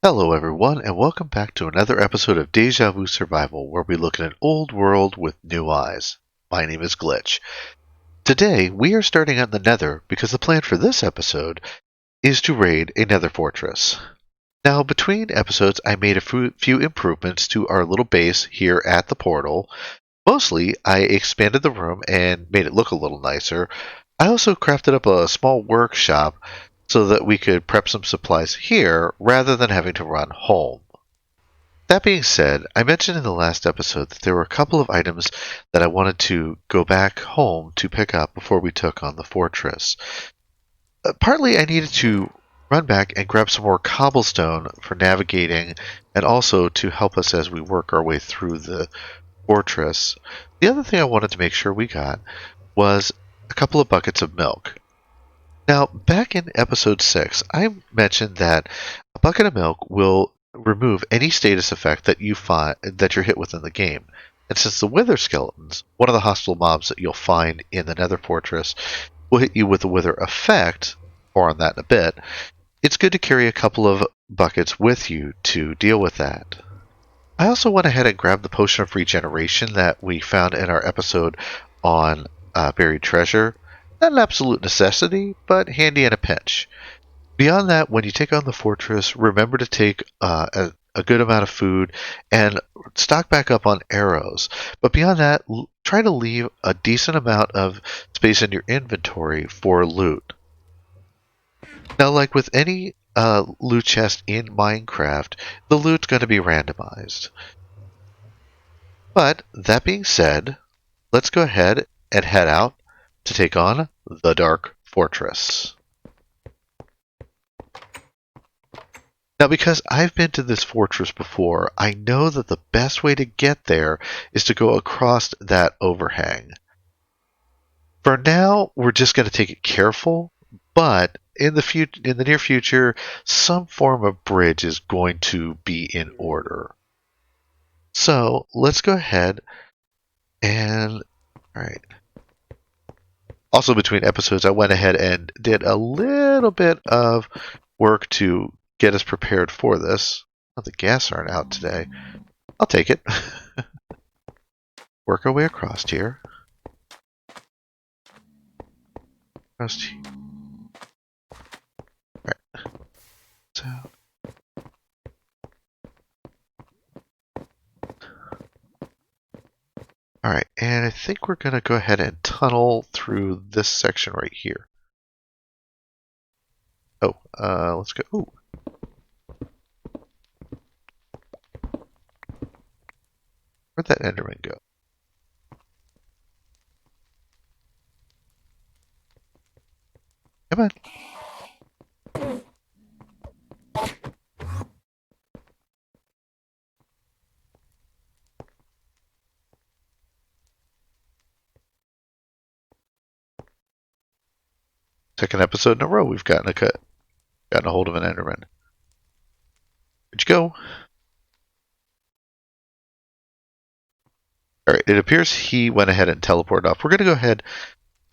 Hello, everyone, and welcome back to another episode of Deja Vu Survival, where we look at an old world with new eyes. My name is Glitch. Today, we are starting out in the Nether because the plan for this episode is to raid a Nether Fortress. Now, between episodes, I made a few improvements to our little base here at the portal. Mostly, I expanded the room and made it look a little nicer. I also crafted up a small workshop so that we could prep some supplies here rather than having to run home. That being said, I mentioned in the last episode that there were a couple of items that I wanted to go back home to pick up before we took on the fortress. Partly, I needed to run back and grab some more cobblestone for navigating and also to help us as we work our way through the fortress. The other thing I wanted to make sure we got was a couple of buckets of milk. Now, back in episode 6, I mentioned that a bucket of milk will remove any status effect that you find that you're hit with in the game. And since the wither skeletons, one of the hostile mobs that you'll find in the Nether Fortress, will hit you with a wither effect, more on that in a bit, it's good to carry a couple of buckets with you to deal with that. I also went ahead and grabbed the potion of regeneration that we found in our episode on buried treasure. Not an absolute necessity, but handy in a pinch. Beyond that, when you take on the fortress, remember to take a good amount of food and stock back up on arrows. But beyond that, try to leave a decent amount of space in your inventory for loot. Now, like with any loot chest in Minecraft, the loot's going to be randomized. But that being said, let's go ahead and head out to take on the Dark Fortress. Now, because I've been to this fortress before, I know that the best way to get there is to go across that overhang. For now, we're just going to take it careful, but in the near future, some form of bridge is going to be in order. So let's go ahead and all right. Also, between episodes, I went ahead and did a little bit of work to get us prepared for this. Oh, the gas aren't out today. I'll take it. Work our way across here. Across here. Right. So. Alright, and I think we're going to go ahead and tunnel through this section right here. Oh, let's go. Ooh. Where'd that Enderman go? Come on. Second episode in a row, we've gotten a hold of an Enderman. Where'd you go? Alright, it appears he went ahead and teleported off. We're going to go ahead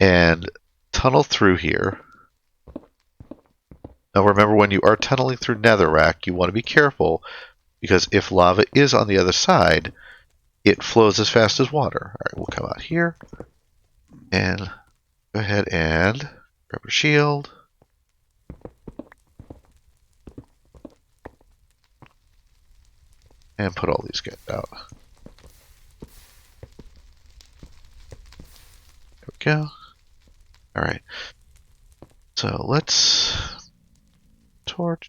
and tunnel through here. Now remember, when you are tunneling through netherrack, you want to be careful, because if lava is on the other side, it flows as fast as water. Alright, we'll come out here, and go ahead and grab a shield. And put all these guys out. There we go. Alright. So let's torch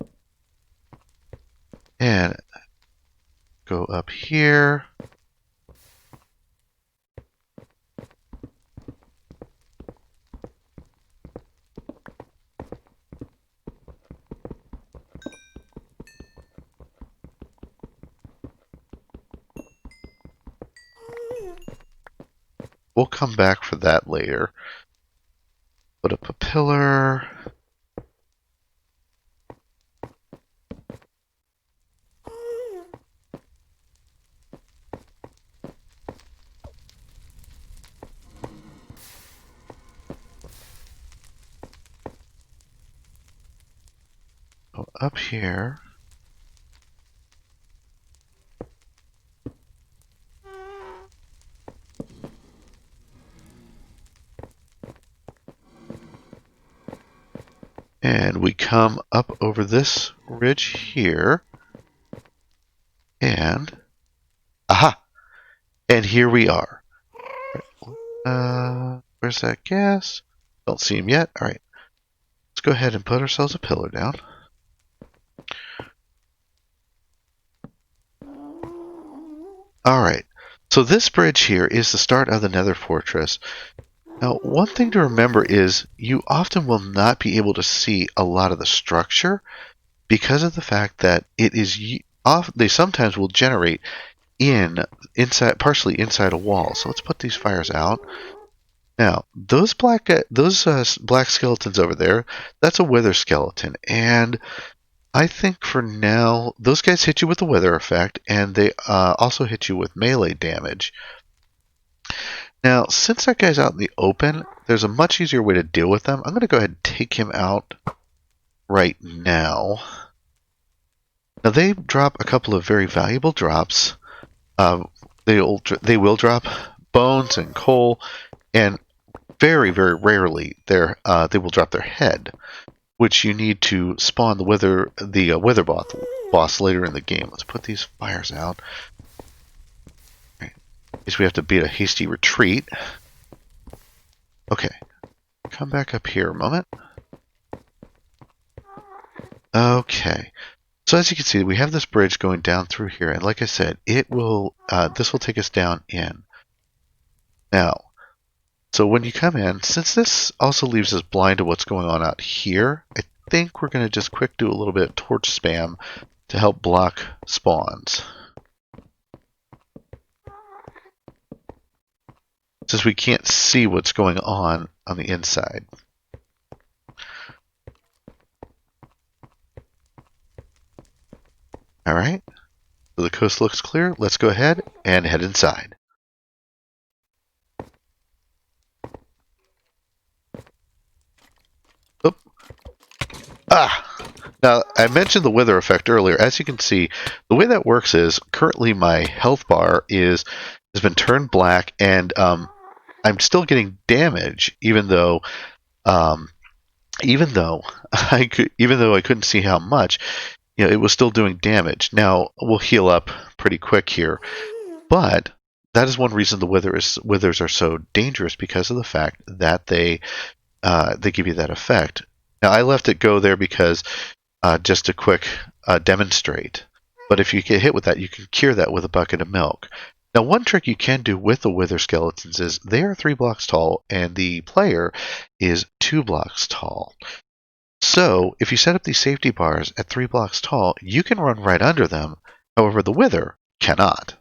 and go up here. We'll come back for that later. Put up a pillar. Go up here. come up over this ridge here, and aha! And here we are. Where's that gas? Don't see him yet. All right, let's go ahead and put ourselves a pillar down. All right, so this bridge here is the start of the Nether Fortress. Now, one thing to remember is you often will not be able to see a lot of the structure because of the fact that it is they sometimes will generate partially inside a wall. So let's put these fires out. Now, those black skeletons over there, that's a wither skeleton, and I think for now those guys hit you with the wither effect, and they also hit you with melee damage. Now, since that guy's out in the open, there's a much easier way to deal with them. I'm going to go ahead and take him out right now. Now, they drop a couple of very valuable drops. They will drop bones and coal, and very, very rarely they will drop their head, which you need to spawn the wither boss later in the game. Let's put these fires out. Right. I guess we have to beat a hasty retreat. Okay, come back up here a moment. Okay. So as you can see, we have this bridge going down through here, and like I said, this will take us down in. Now, so when you come in, since this also leaves us blind to what's going on out here, I think we're going to just quick do a little bit of torch spam to help block spawns. Since we can't see what's going on the inside. Alright, so the coast looks clear. Let's go ahead and head inside. Oop. Ah! Now, I mentioned the wither effect earlier. As you can see, the way that works is, currently my health bar has been turned black, and I'm still getting damage, even though I couldn't see how much. It was still doing damage. Now, we'll heal up pretty quick here, but that is one reason the withers are so dangerous, because of the fact that they give you that effect. Now, I left it go there because just to quick demonstrate. But if you get hit with that, you can cure that with a bucket of milk. Now, one trick you can do with the wither skeletons is they are 3 blocks tall, and the player is 2 blocks tall. So, if you set up these safety bars at 3 blocks tall, you can run right under them. However, the wither cannot.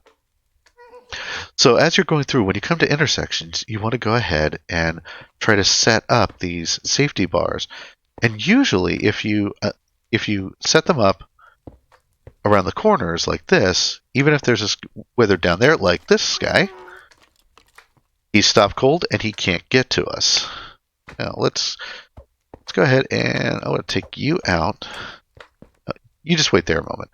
So, as you're going through, when you come to intersections, you want to go ahead and try to set up these safety bars. And usually, if you set them up around the corners like this, even if there's a wither down there like this guy, he's stopped cold and he can't get to us. Now, let's go ahead and I want to take you out. You just wait there a moment.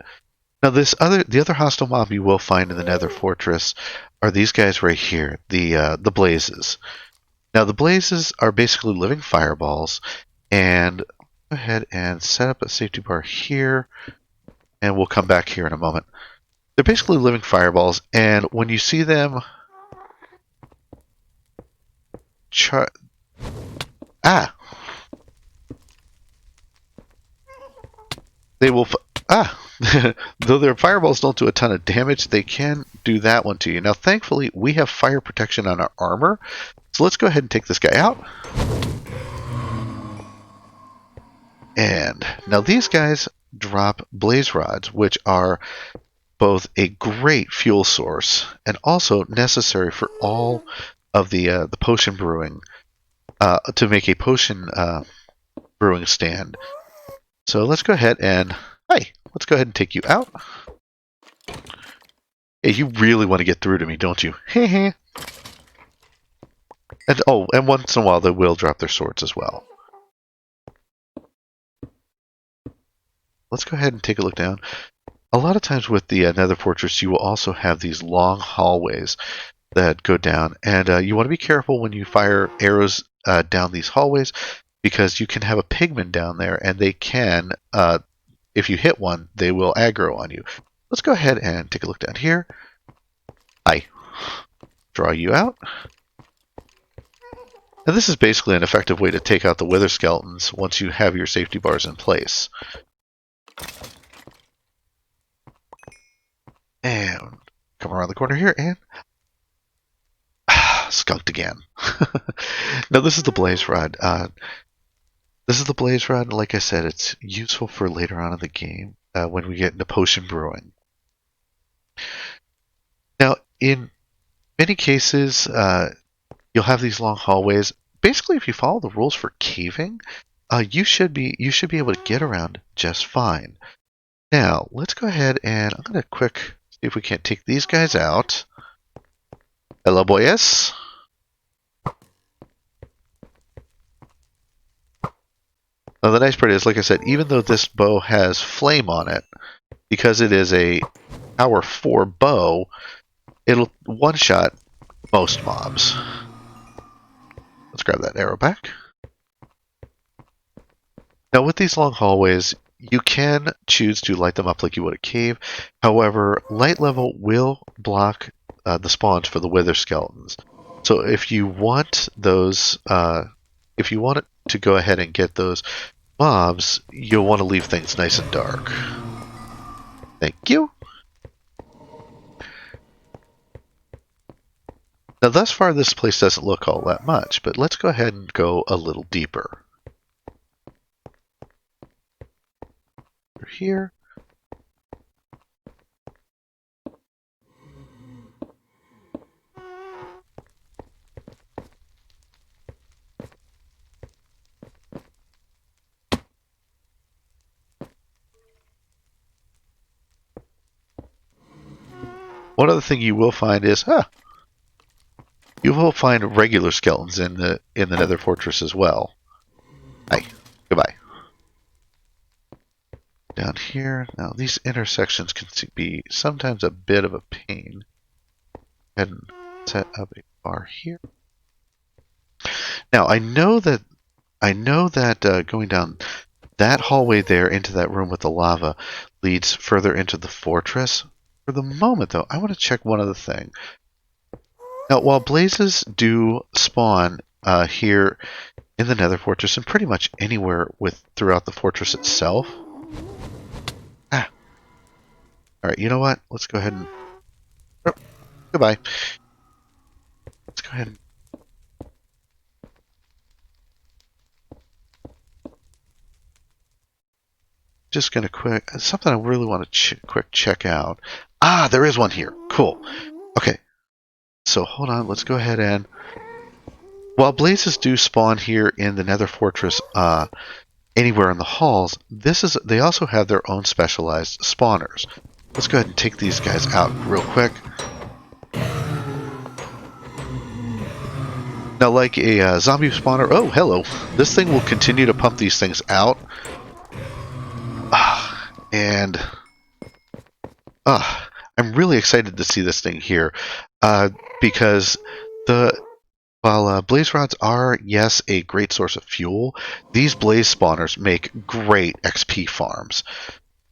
Now, the other hostile mob you will find in the Nether Fortress are these guys right here, the blazes. Now, the blazes are basically living fireballs, and go ahead and set up a safety bar here, and we'll come back here in a moment. They're basically living fireballs, and when you see them they will though their fireballs don't do a ton of damage, they can do that one to you. Now, thankfully, we have fire protection on our armor, so let's go ahead and take this guy out. And now these guys drop blaze rods, which are both a great fuel source and also necessary for all of the potion brewing, to make a potion brewing stand. So let's go ahead and take you out. Hey, you really want to get through to me, don't you? And once in a while they will drop their swords as well. Let's go ahead and take a look down. A lot of times with the Nether Fortress, you will also have these long hallways that go down, and you want to be careful when you fire arrows down these hallways, because you can have a pigman down there, and they can, if you hit one, they will aggro on you. Let's go ahead and take a look down here. I draw you out. Now this is basically an effective way to take out the wither skeletons once you have your safety bars in place. And come around the corner here and skunked again. Now this is the blaze rod. This is the blaze rod, and like I said, it's useful for later on in the game when we get into potion brewing. Now, in many cases, you'll have these long hallways. Basically, if you follow the rules for caving, you should be able to get around just fine. Now, let's go ahead and I'm gonna see if we can't take these guys out. Hello, boys. Now, the nice part is, like I said, even though this bow has flame on it, because it is a power 4 bow, it'll one-shot most mobs. Let's grab that arrow back. Now, with these long hallways, you can choose to light them up like you would a cave. However, light level will block the spawns for the wither skeletons. So if you want those, if you want it to go ahead and get those mobs, you'll want to leave things nice and dark. Thank you. Now, thus far, this place doesn't look all that much, but let's go ahead and go a little deeper. Here. One other thing you will find is, you will find regular skeletons in the Nether Fortress as well. Hi, goodbye. Down here, now these intersections can be sometimes a bit of a pain. Go ahead and set up a bar here. Now I know that going down that hallway there into that room with the lava leads further into the fortress. For the moment, though, I want to check one other thing. Now, while blazes do spawn here in the Nether Fortress and pretty much anywhere throughout the fortress itself. Alright, you know what? Let's go ahead and... Oh, goodbye. Let's go ahead and... Just gonna something I really want to quick check out. Ah, there is one here. Cool. Okay. So hold on, let's go ahead and... While blazes do spawn here in the Nether Fortress anywhere in the halls, they also have their own specialized spawners. Let's go ahead and take these guys out real quick. Now, like a zombie spawner... Oh, hello. This thing will continue to pump these things out. And... I'm really excited to see this thing here. Because while blaze rods are, yes, a great source of fuel, these blaze spawners make great XP farms.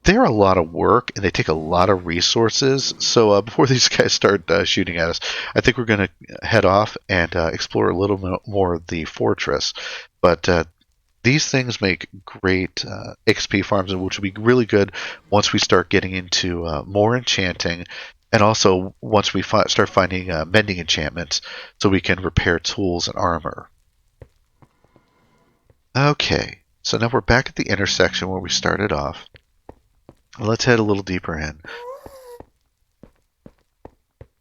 They're a lot of work, and they take a lot of resources, so before these guys start shooting at us, I think we're going to head off and explore a little more of the fortress. But these things make great XP farms, which will be really good once we start getting into more enchanting, and also once we start finding mending enchantments, so we can repair tools and armor. Okay, so now we're back at the intersection where we started off. Let's head a little deeper in.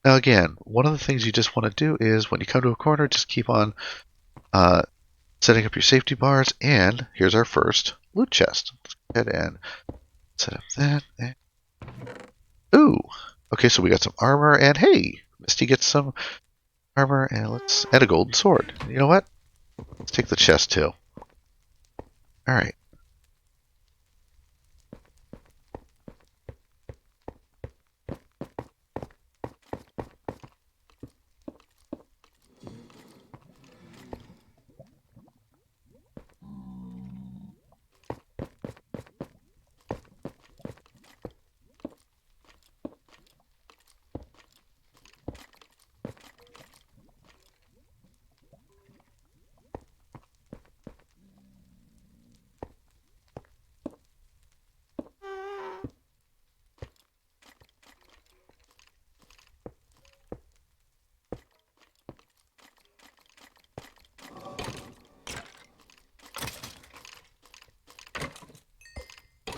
Now again, one of the things you just want to do is when you come to a corner, just keep on setting up your safety bars, and here's our first loot chest. Let's go ahead and set up that. Ooh! Okay, so we got some armor, and hey! Misty gets some armor, and a golden sword. You know what? Let's take the chest too. Alright.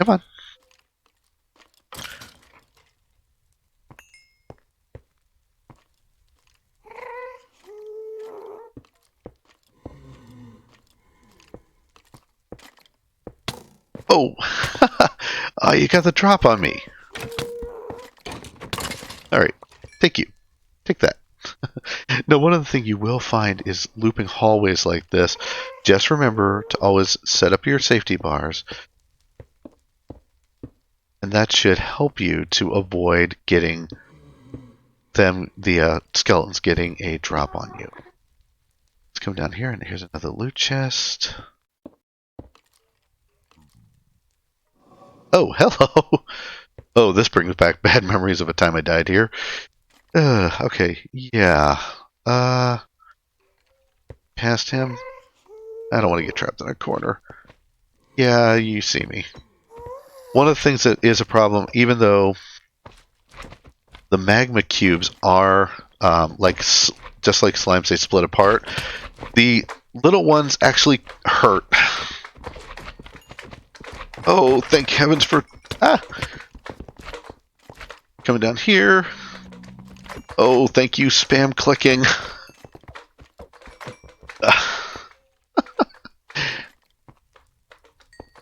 Come on. Oh, you got the drop on me. All right, thank you. Take that. Now, one of the things you will find is looping hallways like this. Just remember to always set up your safety bars, and that should help you to avoid getting the skeletons getting a drop on you. Let's come down here, and here's another loot chest. Oh, hello! Oh, this brings back bad memories of a time I died here. Okay, yeah. Past him. I don't want to get trapped in a corner. Yeah, you see me. One of the things that is a problem, even though the magma cubes are just like slimes, they split apart, the little ones actually hurt. Oh, thank heavens for... Coming down here. Oh, thank you, spam clicking.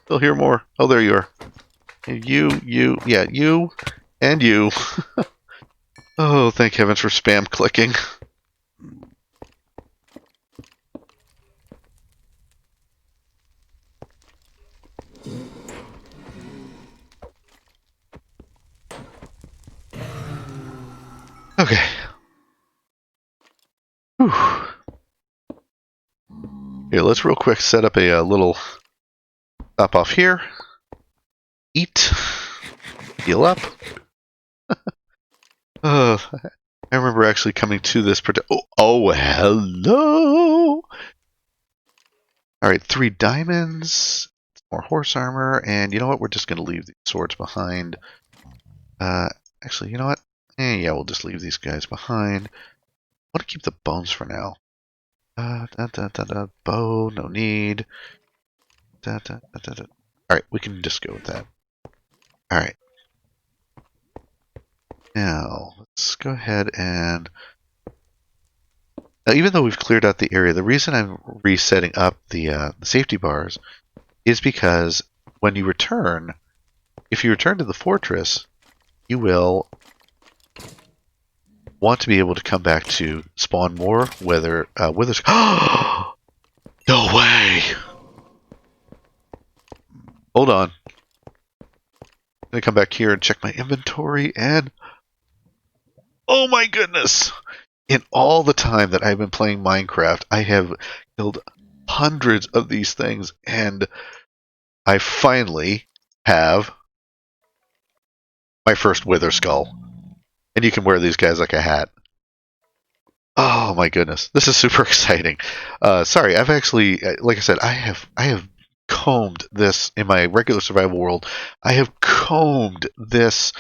Still hear more. Oh, there you are. Yeah, you, and you. Oh, thank heavens for spam clicking. Okay. Whew. Here, let's real quick set up a little stop off here. Eat. Heal up. I remember actually coming to this. Oh, hello! Alright, 3 diamonds, more horse armor, and you know what? We're just going to leave these swords behind. Actually, you know what? Yeah, we'll just leave these guys behind. I want to keep the bones for now. Bow, no need. Alright, we can just go with that. Alright. Now, let's go ahead and... Now, even though we've cleared out the area, the reason I'm resetting up the safety bars is because when you return, if you return to the fortress, you will want to be able to come back to spawn more withers. No way! Hold on. I'm going to come back here and check my inventory, and... Oh my goodness! In all the time that I've been playing Minecraft, I have killed hundreds of these things, and I finally have my first wither skull. And you can wear these guys like a hat. Oh my goodness, this is super exciting. Sorry, I've actually, like I said, I have combed this in my regular survival world. I have combed this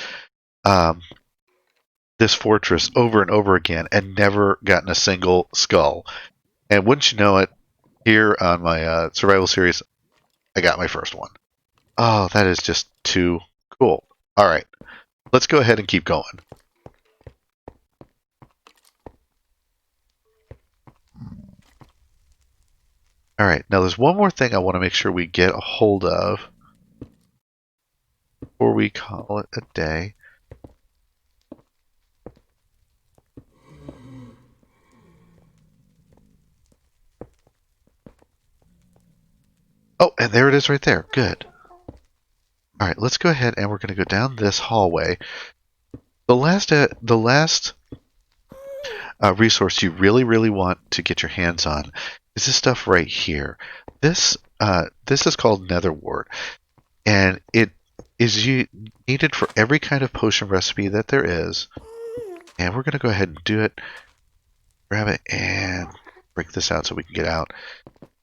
this fortress over and over again and never gotten a single skull. And wouldn't you know it, here on my survival series, I got my first one. Oh, that is just too cool. All right, let's go ahead and keep going. All right, now there's one more thing I want to make sure we get a hold of before we call it a day. Oh, and there it is right there. Good. All right, let's go ahead and we're going to go down this hallway. The last resource you really want to get your hands on is this stuff right here. This is called Nether Wart, and it is needed for every kind of potion recipe that there is. And we're going to go ahead and do it. Grab it and break this out so we can get out.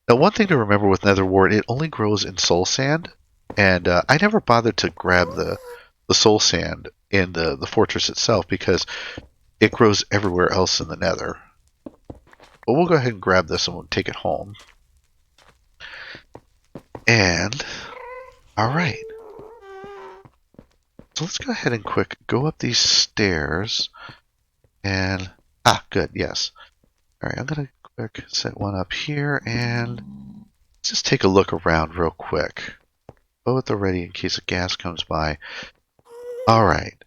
Now, one thing to remember with Nether Wart, it only grows in soul sand, and I never bothered to grab the soul sand in the fortress itself because it grows everywhere else in the Nether. But we'll go ahead and grab this and we'll take it home. And, alright. So let's go ahead and go up these stairs and good, yes. All right, I'm gonna quick set one up here and just take a look around real quick. Bow at the ready in case a gas comes by. All right.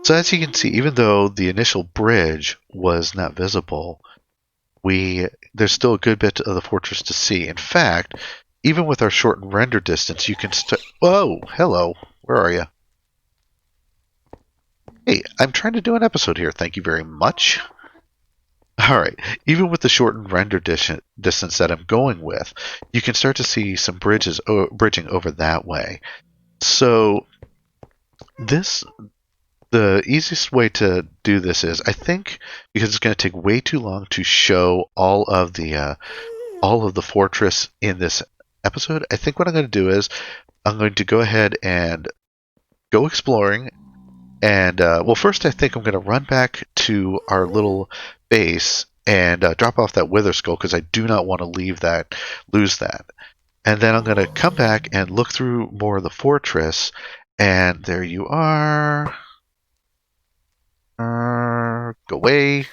So as you can see, even though the initial bridge was not visible, there's still a good bit of the fortress to see. In fact, even with our shortened render distance, you can Whoa, hello. Where are you? Hey, I'm trying to do an episode here. Thank you very much. All right. Even with the shortened render distance that I'm going with, you can start to see some bridging over that way. So this the easiest way to do this is, I think, because it's going to take way too long to show all of the fortress in this episode. I think what I'm going to do is I'm going to go ahead and go exploring. And well, first I think I'm going to run back to our little base and drop off that wither skull because I do not want to lose that. And then I'm going to come back and look through more of the fortress. And there you are. Go away.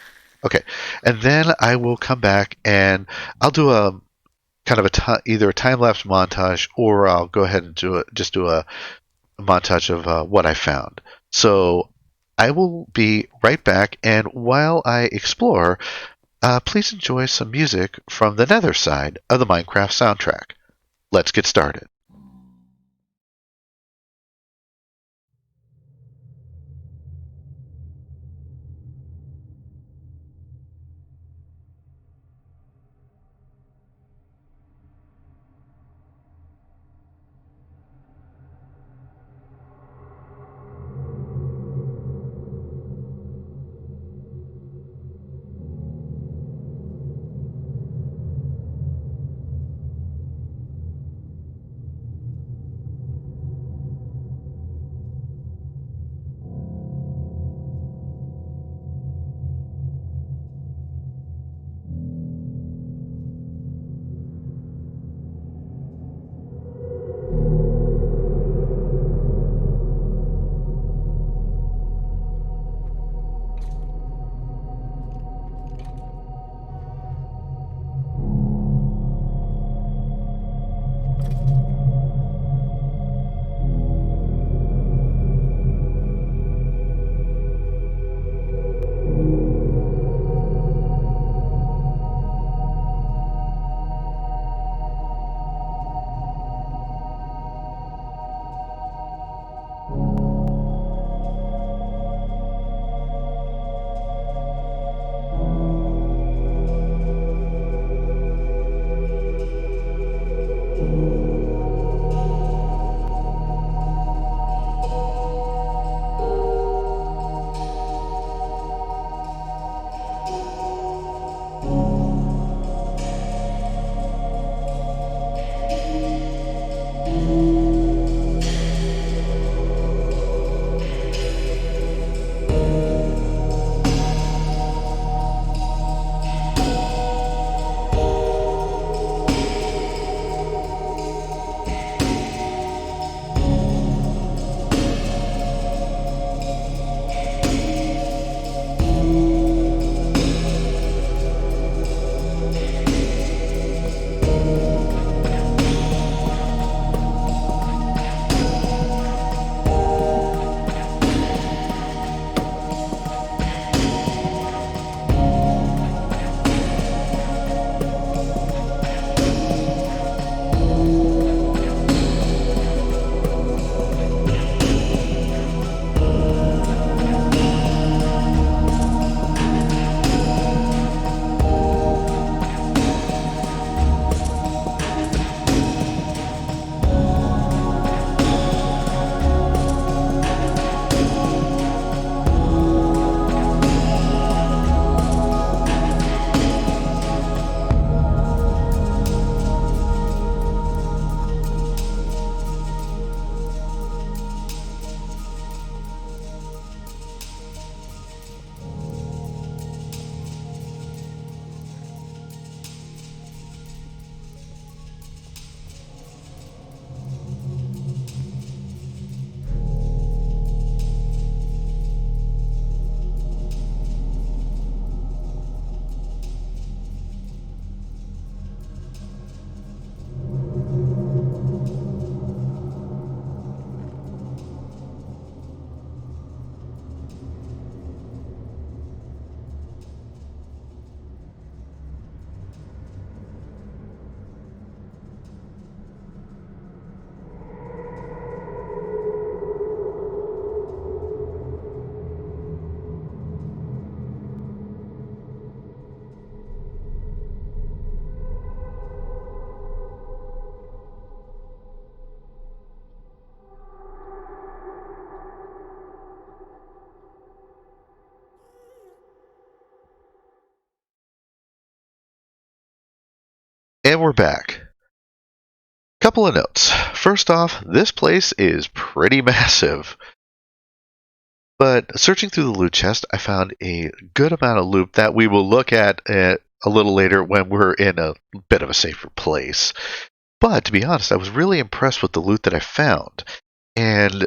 Okay, and then I will come back and I'll do a kind of either a time lapse montage or I'll go ahead and do a montage of what I found. So I will be right back, and while I explore, please enjoy some music from the Nether side of the Minecraft soundtrack. Let's get started. And we're back. Couple of notes. First off, this place is pretty massive. But searching through the loot chest, I found a good amount of loot that we will look at a little later when we're in a bit of a safer place. But to be honest, I was really impressed with the loot that I found. And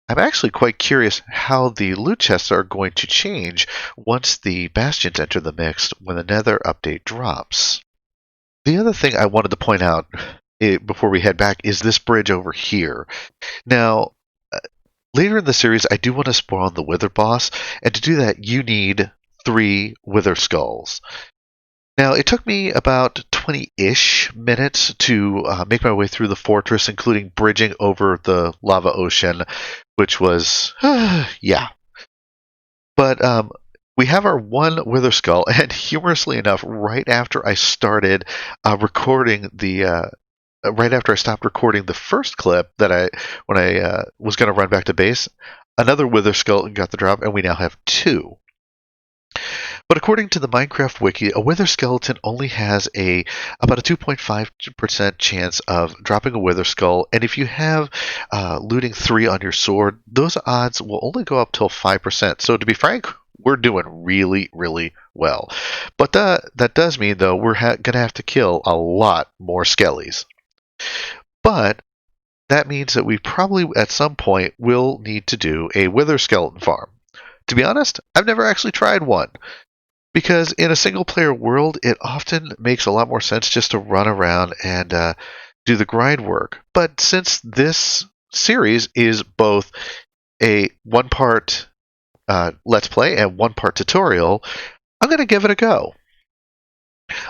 I'm actually quite curious how the loot chests are going to change once the bastions enter the mix when the Nether update drops. The other thing I wanted to point out before we head back is this bridge over here. Now, later in the series, I do want to spawn the Wither boss, and to do that, you need 3 Wither skulls. Now, it took me about 20-ish minutes to make my way through the fortress, including bridging over the lava ocean, which was, yeah. But we have our 1 Wither skull, and humorously enough, right after I started recording right after I stopped recording the first clip when I was going to run back to base, another Wither skull got the drop, and we now have 2. But according to the Minecraft wiki, a Wither skeleton only has about a 2.5% chance of dropping a Wither skull, and if you have looting 3 on your sword, those odds will only go up till 5%. So to be frank, we're doing really, really well. But that does mean, though, we're going to have to kill a lot more skellies. But that means that we probably, at some point, will need to do a Wither skeleton farm. To be honest, I've never actually tried one. Because in a single-player world, it often makes a lot more sense just to run around and do the grind work. But since this series is both a 1-part Let's Play and 1-part tutorial, I'm going to give it a go.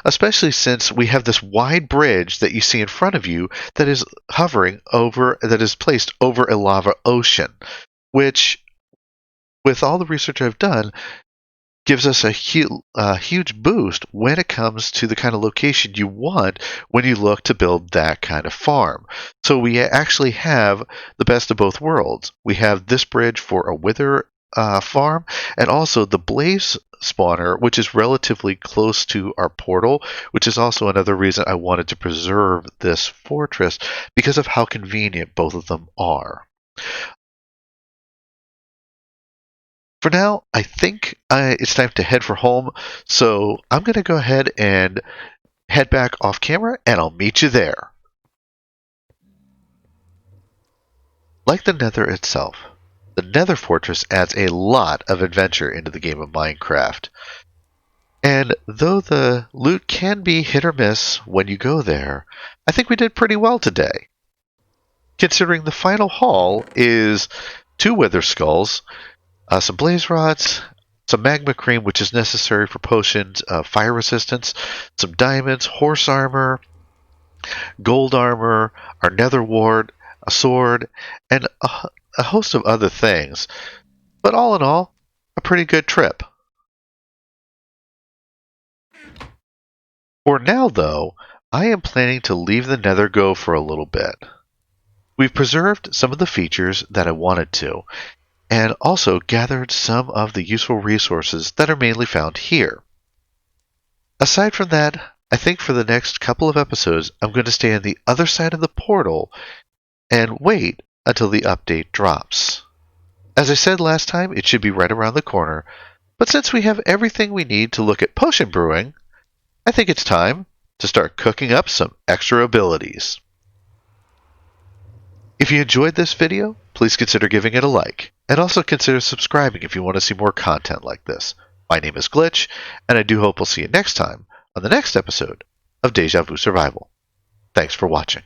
Especially since we have this wide bridge that you see in front of you that is that is placed over a lava ocean, which, with all the research I've done, gives us a huge boost when it comes to the kind of location you want when you look to build that kind of farm. So we actually have the best of both worlds. We have this bridge for a Wither farm, and also the Blaze spawner, which is relatively close to our portal, which is also another reason I wanted to preserve this fortress, because of how convenient both of them are. For now, I think it's time to head for home, so I'm going to go ahead and head back off camera, and I'll meet you there. Like the Nether itself, the Nether Fortress adds a lot of adventure into the game of Minecraft. And though the loot can be hit or miss when you go there, I think we did pretty well today. Considering the final haul is 2 Wither skulls, some blaze rods, some magma cream, which is necessary for potions of fire resistance, some diamonds, horse armor, gold armor, our Nether Wart, a sword, and a host of other things. But all in all, a pretty good trip. For now, though, I am planning to leave the Nether go for a little bit. We've preserved some of the features that I wanted to, and also gathered some of the useful resources that are mainly found here. Aside from that, I think for the next couple of episodes, I'm going to stay on the other side of the portal and wait until the update drops. As I said last time, it should be right around the corner, but since we have everything we need to look at potion brewing, I think it's time to start cooking up some extra abilities. If you enjoyed this video, please consider giving it a like, and also consider subscribing if you want to see more content like this. My name is Glitch, and I do hope we'll see you next time on the next episode of Deja Vu Survival. Thanks for watching.